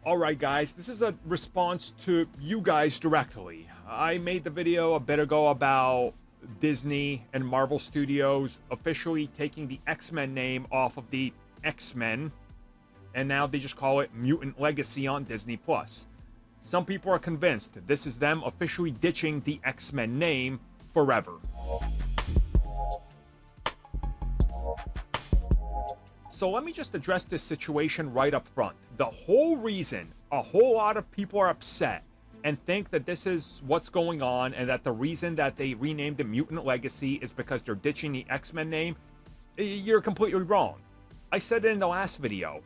Alright guys, this is a response to you guys directly. I made the video a bit ago about Disney and Marvel Studios officially taking the X-Men name off of the X-Men, and now they just call it Mutant Legacy on Disney+. Some people are convinced this is them officially ditching the X-Men name forever. So let me just address this situation right up front. The whole reason a whole lot of people are upset and think that this is what's going on and that the reason that they renamed it Mutant Legacy is because they're ditching the X-Men name, you're completely wrong. I said it in the last video.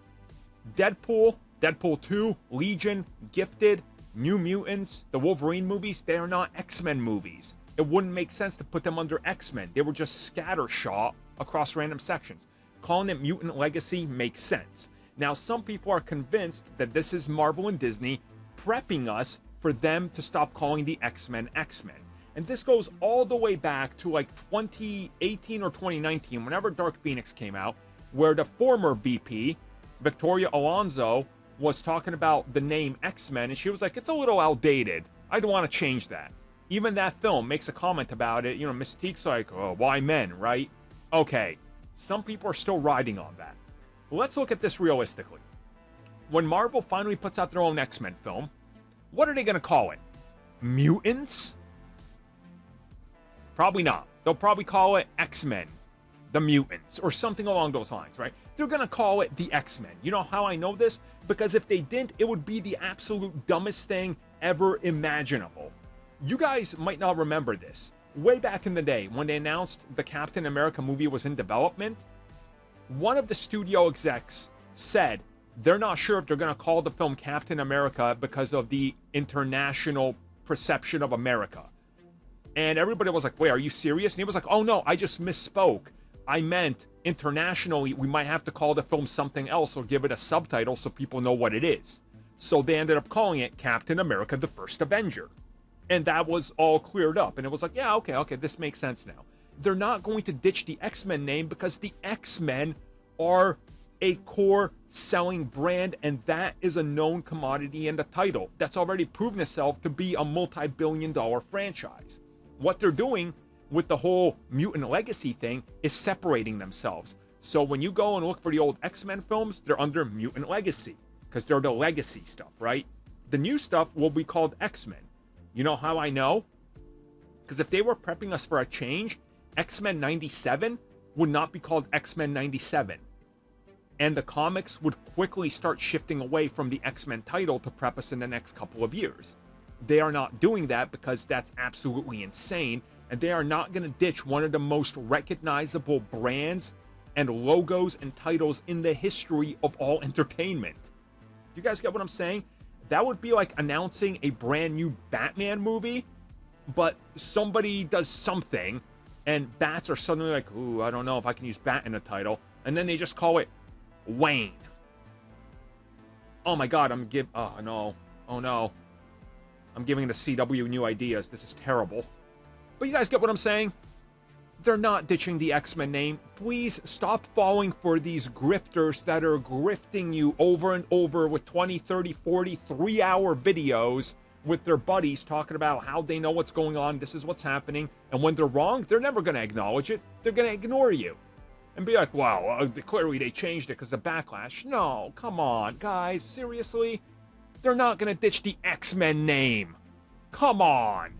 Deadpool, Deadpool 2, Legion, Gifted, New Mutants, the Wolverine movies, they are not X-Men movies. It wouldn't make sense to put them under X-Men. They were just scattershot across random sections. Calling it Mutant Legacy makes sense. Now, some people are convinced that this is Marvel and Disney prepping us for them to stop calling the X-Men X-Men. And this goes all the way back to like 2018 or 2019, whenever Dark Phoenix came out, where the former VP, Victoria Alonso, was talking about the name X-Men, and she was like, it's a little outdated. I don't want to change that. Even that film makes a comment about it. You know, Mystique's like, oh, why men, right? Okay. Some people are still riding on that. But let's look at this realistically. When Marvel finally puts out their own X-Men film, what are they going to call it? Mutants? Probably not. They'll probably call it X-Men, the Mutants, or something along those lines, right? They're going to call it the X-Men. You know how I know this? Because if they didn't, it would be the absolute dumbest thing ever imaginable. You guys might not remember this. Way back in the day, when they announced the Captain America movie was in development, one of the studio execs said they're not sure if they're going to call the film Captain America because of the international perception of America. And everybody was like, wait, are you serious? And he was like, oh no, I just misspoke. I meant internationally, we might have to call the film something else or give it a subtitle so people know what it is. So they ended up calling it Captain America: The First Avenger. And that was all cleared up. And it was like, yeah, okay, this makes sense now. They're not going to ditch the X-Men name because the X-Men are a core selling brand, and that is a known commodity in the title. That's already proven itself to be a multi-billion-dollar franchise. What they're doing with the whole Mutant Legacy thing is separating themselves. So when you go and look for the old X-Men films, they're under Mutant Legacy because they're the legacy stuff, right? The new stuff will be called X-Men. You know how I know? Because if they were prepping us for a change, X-Men 97 would not be called X-Men 97. And the comics would quickly start shifting away from the X-Men title to prep us in the next couple of years. They are not doing that because that's absolutely insane, and they are not going to ditch one of the most recognizable brands and logos and titles in the history of all entertainment. Do you guys get what I'm saying? That would be like announcing a brand new Batman movie, but somebody does something, and bats are suddenly like, ooh, I don't know if I can use bat in the title, and then they just call it Wayne. Oh my god, oh no. I'm giving the CW new ideas. This is terrible. But you guys get what I'm saying? They're not ditching the X-Men name. Please stop falling for these grifters that are grifting you over and over with 20, 30, 40, 3-hour videos with their buddies talking about how they know what's going on, this is what's happening, and when they're wrong, they're never going to acknowledge it. They're going to ignore you and be like, wow, clearly they changed it because of the backlash. No, come on, guys, seriously? They're not going to ditch the X-Men name. Come on.